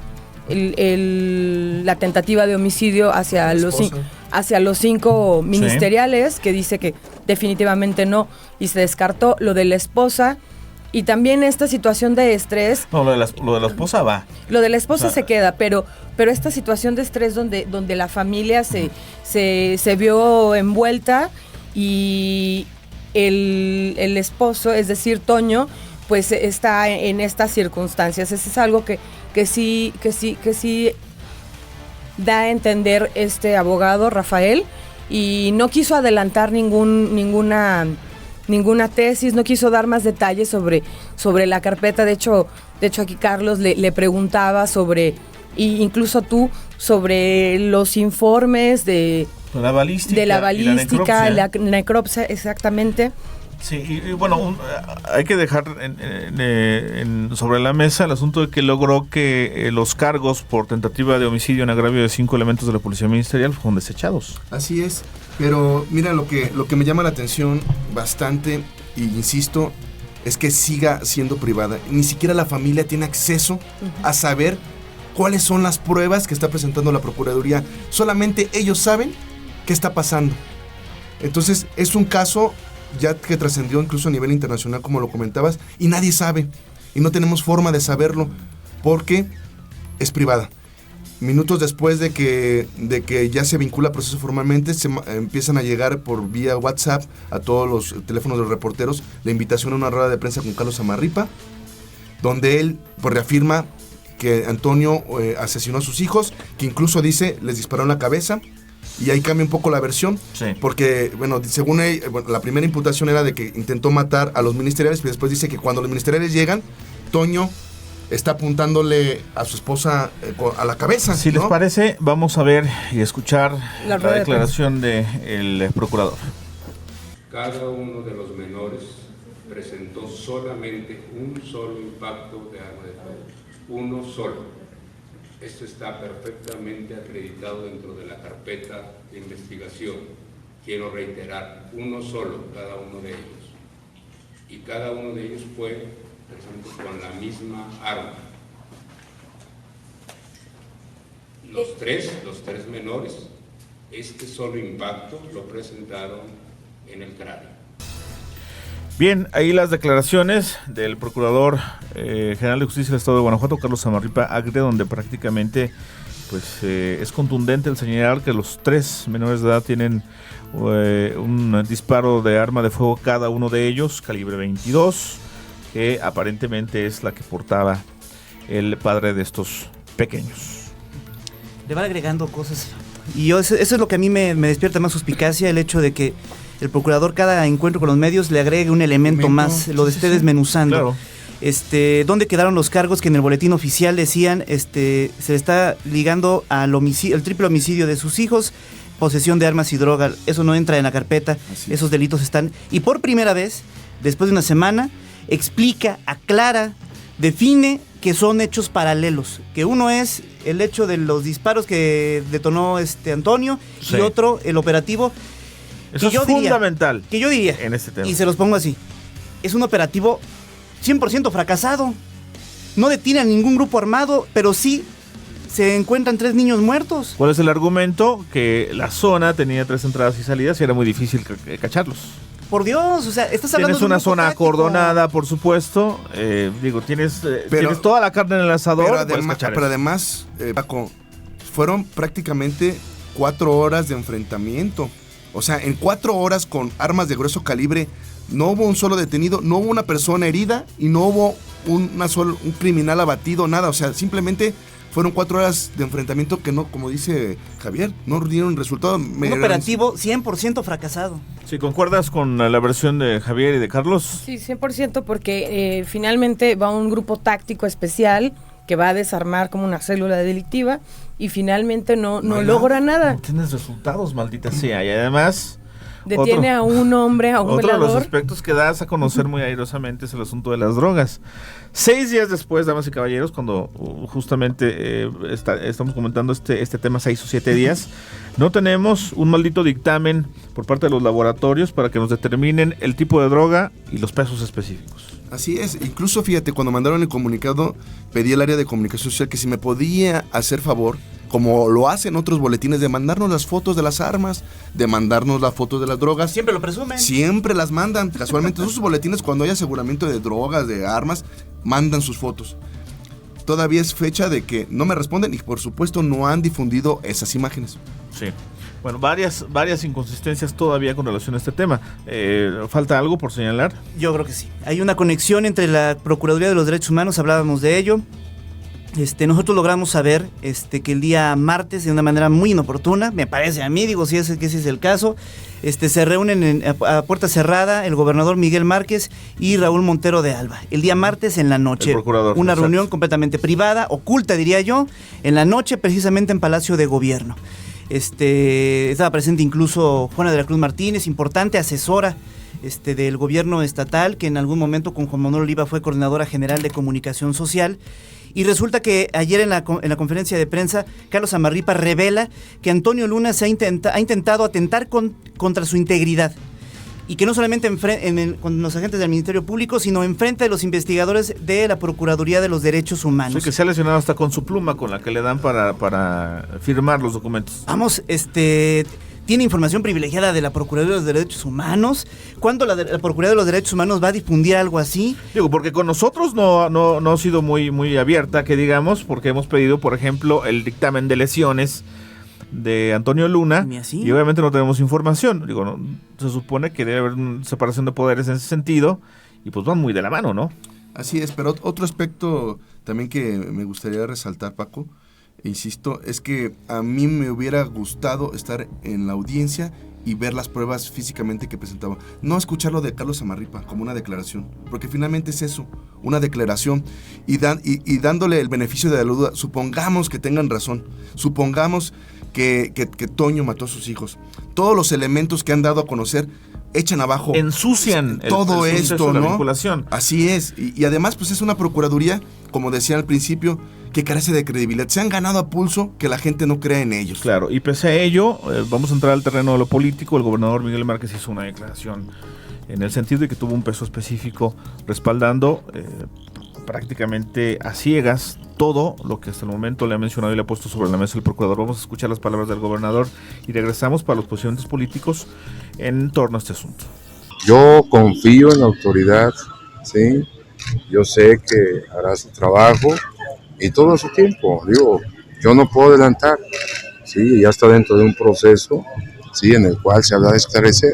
la tentativa de homicidio hacia los 5 ministeriales, que dice que definitivamente no, y se descartó lo de la esposa. Y también esta situación de estrés. No, lo de la esposa va. Lo de la esposa se queda, pero esta situación de estrés donde la familia se vio envuelta y el esposo, es decir, Toño, pues está en estas circunstancias. Eso es algo que sí da a entender este abogado, Rafael, y no quiso adelantar ninguna tesis, no quiso dar más detalles sobre la carpeta. De hecho aquí Carlos le preguntaba sobre, y incluso tú, sobre los informes de la balística, la necropsia, exactamente. Sí, y bueno, hay que dejar sobre la mesa el asunto de que logró que los cargos por tentativa de homicidio en agravio de 5 elementos de la Policía Ministerial fueron desechados. Así es, pero mira, lo que me llama la atención bastante, y insisto, es que siga siendo privada. Ni siquiera la familia tiene acceso a saber cuáles son las pruebas que está presentando la Procuraduría. Solamente ellos saben qué está pasando. Entonces, es un caso ya que trascendió incluso a nivel internacional, como lo comentabas, y nadie sabe, y no tenemos forma de saberlo, porque es privada. Minutos después de que ya se vincula el proceso formalmente, empiezan a llegar por vía WhatsApp a todos los teléfonos de los reporteros la invitación a una rueda de prensa con Carlos Samarripa, donde él pues reafirma que Antonio asesinó a sus hijos, que incluso dice les disparó en la cabeza. Y ahí cambia un poco la versión, porque, bueno, según él, la primera imputación era de que intentó matar a los ministeriales, pero después dice que cuando los ministeriales llegan, Toño está apuntándole a su esposa a la cabeza. Si les parece, vamos a ver y escuchar la declaración del procurador. Cada uno de los menores presentó solamente un solo impacto de arma de fuego, uno solo. Esto está perfectamente acreditado dentro de la carpeta de investigación. Quiero reiterar, uno solo, cada uno de ellos. Y cada uno de ellos fue presente con la misma arma. Los tres menores, este solo impacto lo presentaron en el cráneo. Bien, ahí las declaraciones del Procurador General de Justicia del Estado de Guanajuato, Carlos Samarripa Agre, donde prácticamente pues es contundente el señalar que los 3 menores de edad tienen un disparo de arma de fuego cada uno de ellos, calibre 22, que aparentemente es la que portaba el padre de estos pequeños. Le van agregando cosas, y eso es lo que a mí me despierta más suspicacia, el hecho de que el procurador cada encuentro con los medios le agregue un elemento más, lo esté desmenuzando. Claro. ¿Dónde quedaron los cargos que en el boletín oficial decían se le está ligando al el triple homicidio de sus hijos, posesión de armas y droga? Eso no entra en la carpeta, esos delitos están. Y por primera vez, después de una semana, explica, aclara, define que son hechos paralelos, que uno es el hecho de los disparos que detonó Antonio, y otro el operativo. Eso es fundamental. Que yo diría, en este tema. Y se los pongo así, es un operativo 100% fracasado. No detiene a ningún grupo armado, pero sí se encuentran 3 niños muertos. ¿Cuál es el argumento? Que la zona tenía 3 entradas y salidas y era muy difícil cacharlos. Por Dios, o sea, estás hablando de una zona acordonada, por supuesto. Tienes toda la carne en el asador. Pero además, Paco, fueron prácticamente 4 horas de enfrentamiento. O sea, en 4 horas con armas de grueso calibre, no hubo un solo detenido, no hubo una persona herida y no hubo un criminal abatido, nada. O sea, simplemente fueron 4 horas de enfrentamiento que no, como dice Javier, no dieron resultado. Un operativo 100% fracasado. ¿Sí concuerdas con la versión de Javier y de Carlos? Sí, 100%, porque finalmente va un grupo táctico especial que va a desarmar como una célula delictiva y finalmente no logra nada. No tienes resultados, maldita sea. Y además, Detiene a un hombre, a un Otro velador. de los aspectos que das a conocer muy airosamente es el asunto de las drogas. 6 días después, damas y caballeros, cuando justamente estamos comentando este tema 6 o 7 días, no tenemos un maldito dictamen por parte de los laboratorios para que nos determinen el tipo de droga y los pesos específicos. Así es, incluso fíjate, cuando mandaron el comunicado, pedí al área de comunicación social que si me podía hacer favor, como lo hacen otros boletines, de mandarnos las fotos de las armas, de mandarnos las fotos de las drogas. Siempre lo presumen. Siempre las mandan. Casualmente, esos boletines, cuando hay aseguramiento de drogas, de armas, mandan sus fotos. Todavía es fecha de que no me responden y, por supuesto, no han difundido esas imágenes. Sí. Bueno, varias inconsistencias todavía con relación a este tema. ¿Falta algo por señalar? Yo creo que sí. Hay una conexión entre la Procuraduría de los Derechos Humanos, hablábamos de ello. Nosotros logramos saber que el día martes, de una manera muy inoportuna, me parece a mí, digo, si ese es el caso, se reúnen a puerta cerrada el gobernador Miguel Márquez y Raúl Montero de Alba. El día martes en la noche. El procurador. Una Exacto. reunión completamente privada, oculta diría yo, en la noche precisamente en Palacio de Gobierno. Estaba presente incluso Juana de la Cruz Martínez, importante asesora del gobierno estatal, que en algún momento con Juan Manuel Oliva fue coordinadora general de comunicación social. Y resulta que ayer en la conferencia de prensa, Carlos Amarripa revela que Antonio Luna ha intentado atentar contra su integridad. Y que no solamente con los agentes del Ministerio Público, sino enfrente de los investigadores de la Procuraduría de los Derechos Humanos. Sí, que se ha lesionado hasta con su pluma con la que le dan para firmar los documentos. Vamos, tiene información privilegiada de la Procuraduría de los Derechos Humanos. ¿Cuándo la Procuraduría de los Derechos Humanos va a difundir algo así? Digo, porque con nosotros no ha sido muy abierta, que digamos, porque hemos pedido, por ejemplo, el dictamen de lesiones de Antonio Luna, y obviamente no tenemos información. Digo, no, se supone que debe haber una separación de poderes en ese sentido, y pues van muy de la mano, ¿no? Así es, pero otro aspecto también que me gustaría resaltar, Paco, insisto, es que a mí me hubiera gustado estar en la audiencia y ver las pruebas físicamente que presentaba. No escucharlo de Carlos Amarripa como una declaración, porque finalmente es eso, una declaración, y dándole el beneficio de la duda. Supongamos que tengan razón, supongamos que Toño mató a sus hijos. Todos los elementos que han dado a conocer echan abajo, ensucian todo el esto, la ¿no? vinculación. Así es, y además pues es una procuraduría, como decía al principio, que carece de credibilidad. Se han ganado a pulso que la gente no cree en ellos. Claro, y pese a ello, vamos a entrar al terreno de lo político. El gobernador Miguel Márquez hizo una declaración en el sentido de que tuvo un peso específico respaldando prácticamente a ciegas todo lo que hasta el momento le ha mencionado y le ha puesto sobre la mesa el procurador. Vamos a escuchar las palabras del gobernador y regresamos para los posicionamientos políticos en torno a este asunto. Yo confío en la autoridad, ¿sí? Yo sé que hará su trabajo y todo a su tiempo. Digo, yo no puedo adelantar, ¿sí? Ya está dentro de un proceso, ¿sí? En el cual se habrá de esclarecer.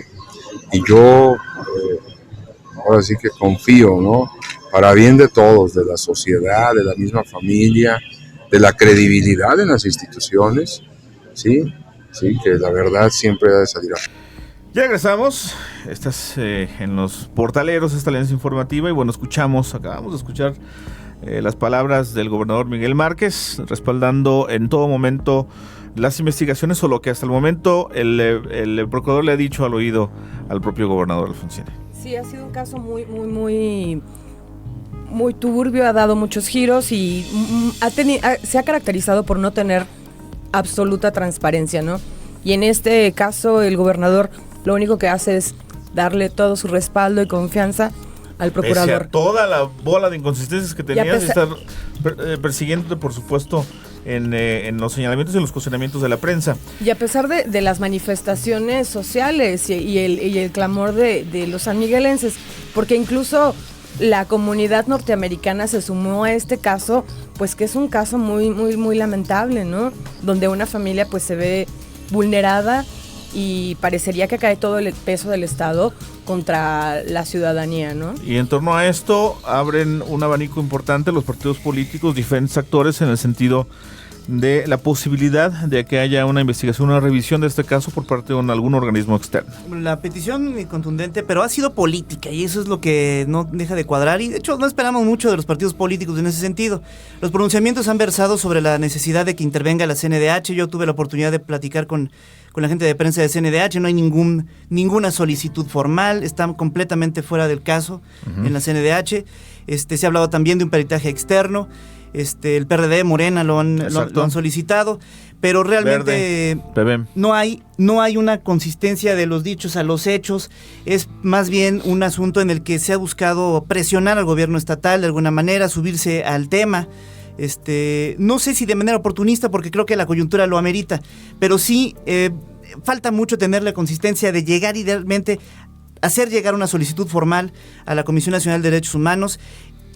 Y yo ahora sí que confío, ¿no? Para bien de todos, de la sociedad, de la misma familia, de la credibilidad en las instituciones, ¿sí? Sí, que la verdad siempre ha de salir a... Ya regresamos, estás en los portaleros, esta alianza informativa, y bueno, acabamos de escuchar las palabras del gobernador Miguel Márquez, respaldando en todo momento las investigaciones o lo que hasta el momento el procurador le ha dicho al oído al propio gobernador Alfonsín. Sí, ha sido un caso muy turbio, ha dado muchos giros y se ha caracterizado por no tener absoluta transparencia, ¿no? Y en este caso el gobernador lo único que hace es darle todo su respaldo y confianza al procurador. Pese a toda la bola de inconsistencias que tenías, y estar persiguiéndote, por supuesto, en los señalamientos y los cuestionamientos de la prensa. Y a pesar de las manifestaciones sociales y el clamor de los sanmiguelenses, porque incluso la comunidad norteamericana se sumó a este caso, pues que es un caso muy lamentable, ¿no? Donde una familia pues se ve vulnerada y parecería que cae todo el peso del Estado contra la ciudadanía, ¿no? Y en torno a esto abren un abanico importante los partidos políticos, diferentes actores, en el sentido de la posibilidad de que haya una investigación, una revisión de este caso por parte de algún organismo externo. La petición es contundente, pero ha sido política y eso es lo que no deja de cuadrar y de hecho no esperamos mucho de los partidos políticos en ese sentido. Los pronunciamientos han versado sobre la necesidad de que intervenga la CNDH. Yo tuve la oportunidad de platicar con la gente de prensa de CNDH, no hay ninguna solicitud formal, están completamente fuera del caso en la CNDH. Se ha hablado también de un peritaje externo. El PRD, Morena lo han solicitado, pero realmente no hay una consistencia de los dichos a los hechos. Es más bien un asunto en el que se ha buscado presionar al gobierno estatal de alguna manera, subirse al tema. No sé si de manera oportunista, porque creo que la coyuntura lo amerita, pero sí falta mucho tener la consistencia de llegar y realmente hacer llegar una solicitud formal a la Comisión Nacional de Derechos Humanos.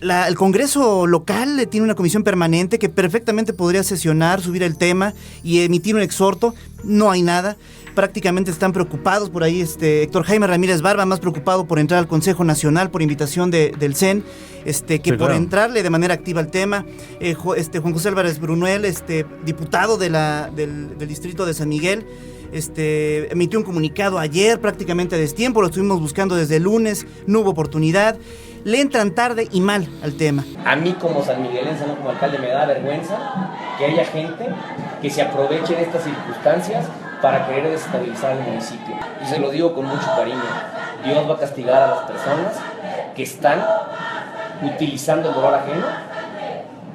El Congreso local tiene una comisión permanente que perfectamente podría sesionar, subir el tema y emitir un exhorto. No hay nada. Prácticamente están preocupados por ahí. Héctor Jaime Ramírez Barba, más preocupado por entrar al Consejo Nacional por invitación del CEN, que por entrarle de manera activa al tema. Juan José Álvarez Brunuel, diputado del distrito de San Miguel, emitió un comunicado ayer, prácticamente a destiempo, lo estuvimos buscando desde el lunes, no hubo oportunidad. Le entran tarde y mal al tema. A mí como sanmiguelense, no como alcalde, me da vergüenza que haya gente que se aproveche de estas circunstancias para querer desestabilizar el municipio. Y se lo digo con mucho cariño. Dios va a castigar a las personas que están utilizando el dolor ajeno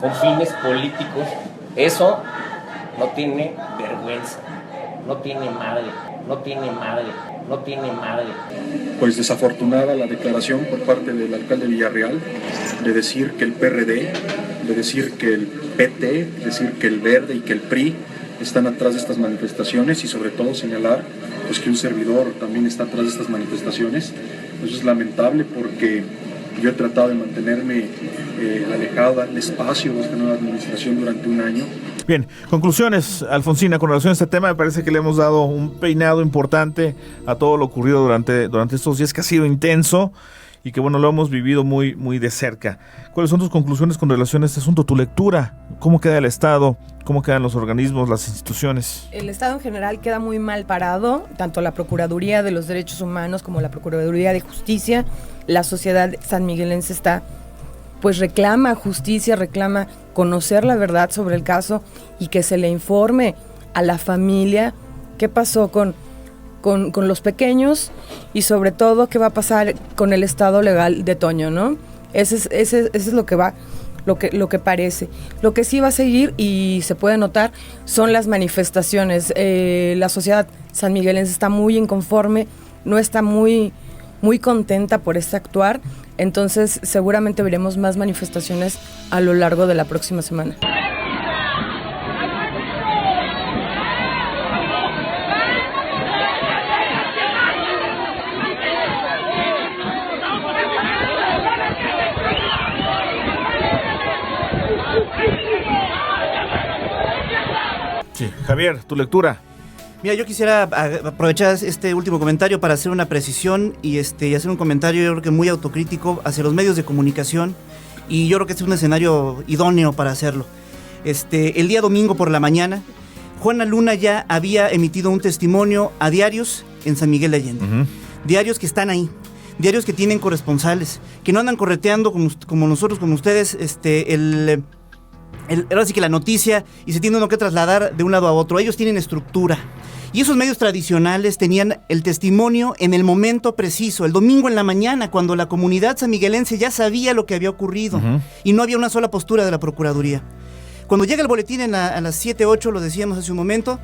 con fines políticos. Eso no tiene vergüenza, no tiene madre, no tiene madre. No tiene madre. Pues desafortunada la declaración por parte del alcalde Villarreal de decir que el PRD, de decir que el PT, de decir que el Verde y que el PRI están atrás de estas manifestaciones y sobre todo señalar pues que un servidor también está atrás de estas manifestaciones. Eso es lamentable porque yo he tratado de mantenerme alejado, darle espacio a esta nueva administración durante un año. Bien, conclusiones, Alfonsina, con relación a este tema. Me parece que le hemos dado un peinado importante a todo lo ocurrido durante estos días, que ha sido intenso y que, bueno, lo hemos vivido muy, muy de cerca. ¿Cuáles son tus conclusiones con relación a este asunto? Tu lectura, ¿cómo queda el Estado? ¿Cómo quedan los organismos, las instituciones? El Estado en general queda muy mal parado, tanto la Procuraduría de los Derechos Humanos como la Procuraduría de Justicia. La sociedad sanmiguelense pues reclama justicia, reclama conocer la verdad sobre el caso y que se le informe a la familia qué pasó con los pequeños y sobre todo qué va a pasar con el estado legal de Toño, ¿no? Ese es lo que va, lo que parece. Lo que sí va a seguir y se puede notar son las manifestaciones. La sociedad sanmiguelense está muy inconforme, no está muy contenta por este actuar. Entonces seguramente veremos más manifestaciones a lo largo de la próxima semana. Sí, Javier, tu lectura. Mira, yo quisiera aprovechar este último comentario para hacer una precisión y hacer un comentario, yo creo que muy autocrítico hacia los medios de comunicación, y yo creo que este es un escenario idóneo para hacerlo. El día domingo por la mañana, Juana Luna ya había emitido un testimonio a diarios en San Miguel de Allende. Diarios que están ahí, diarios que tienen corresponsales, que no andan correteando como nosotros, como ustedes, ahora sí que la noticia y se tiene uno que trasladar de un lado a otro. Ellos tienen estructura. Y esos medios tradicionales tenían el testimonio en el momento preciso, el domingo en la mañana, cuando la comunidad sanmiguelense ya sabía lo que había ocurrido y no había una sola postura de la Procuraduría. Cuando llega el boletín a las 7, 8, lo decíamos hace un momento,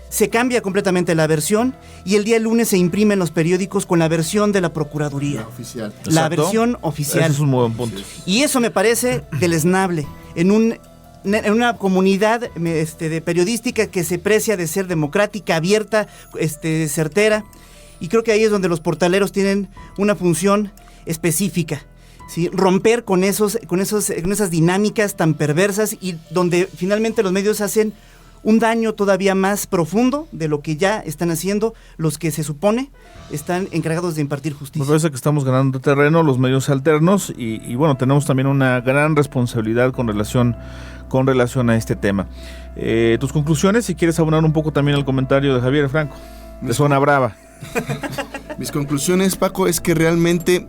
se cambia completamente la versión y el día lunes se imprime en los periódicos con la versión de la Procuraduría. La oficial. La versión oficial. Ese es un muy buen punto. Y eso me parece deleznable en una comunidad de periodística que se precia de ser democrática, abierta, certera, y creo que ahí es donde los portaleros tienen una función específica, ¿sí? Romper con esas dinámicas tan perversas y donde finalmente los medios hacen un daño todavía más profundo de lo que ya están haciendo los que se supone están encargados de impartir justicia. Me parece que estamos ganando terreno los medios alternos y bueno, tenemos también una gran responsabilidad con relación a este tema. Tus conclusiones, si quieres abonar un poco también al comentario de Javier Franco, de Zona Brava. Mis conclusiones, Paco, es que realmente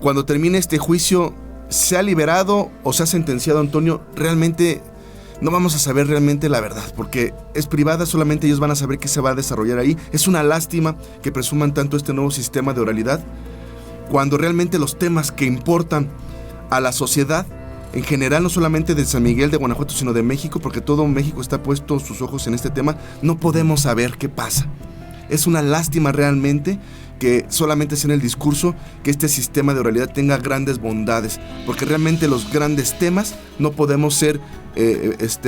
cuando termine este juicio, se ha liberado o se ha sentenciado a Antonio, realmente no vamos a saber realmente la verdad, porque es privada, solamente ellos van a saber qué se va a desarrollar ahí. Es una lástima que presuman tanto este nuevo sistema de oralidad, cuando realmente los temas que importan a la sociedad, en general, no solamente de San Miguel de Guanajuato, sino de México, porque todo México está puesto sus ojos en este tema, no podemos saber qué pasa. Es una lástima realmente que solamente sea en el discurso que este sistema de oralidad tenga grandes bondades, porque realmente los grandes temas no podemos ser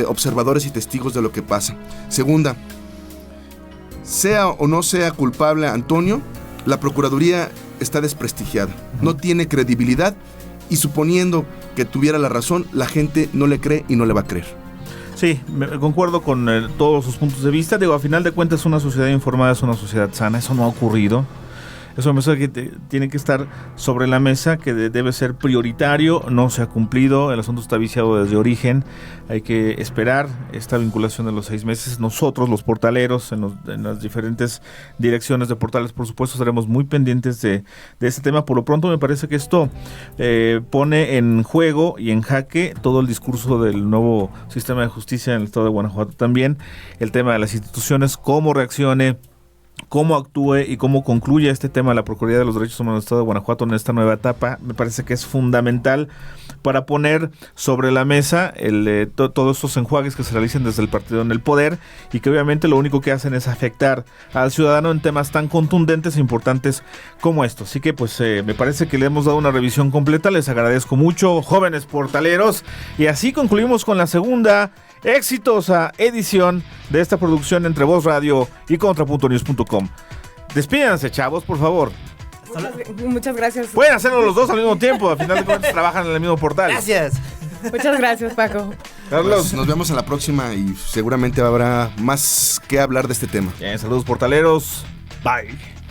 observadores y testigos de lo que pasa. Segunda, sea o no sea culpable Antonio, la Procuraduría está desprestigiada, no tiene credibilidad y suponiendo que tuviera la razón, la gente no le cree y no le va a creer. Sí, concuerdo con todos sus puntos de vista. Digo, a final de cuentas una sociedad informada es una sociedad sana, eso no ha ocurrido. Eso me parece que tiene que estar sobre la mesa, que debe ser prioritario, no se ha cumplido, el asunto está viciado desde origen, hay que esperar esta vinculación de los 6 meses. Nosotros, los portaleros, en las diferentes direcciones de portales, por supuesto, estaremos muy pendientes de este tema. Por lo pronto me parece que esto pone en juego y en jaque todo el discurso del nuevo sistema de justicia en el estado de Guanajuato también, el tema de las instituciones, cómo reaccione, cómo actúe y cómo concluye este tema de la Procuraduría de los Derechos Humanos del Estado de Guanajuato en esta nueva etapa. Me parece que es fundamental para poner sobre la mesa todos estos enjuagues que se realicen desde el partido en el poder y que obviamente lo único que hacen es afectar al ciudadano en temas tan contundentes e importantes como estos. Así que pues me parece que le hemos dado una revisión completa. Les agradezco mucho, jóvenes portaleros, y así concluimos con la segunda exitosa edición de esta producción entre Voz Radio y Contrapuntonews.com. Despídanse, chavos, por favor. Muchas gracias. Pueden hacerlo los dos al mismo tiempo, al final de cuentas trabajan en el mismo portal. Gracias. Muchas gracias, Paco. Carlos. Pues nos vemos en la próxima y seguramente habrá más que hablar de este tema. Bien, saludos portaleros. Bye.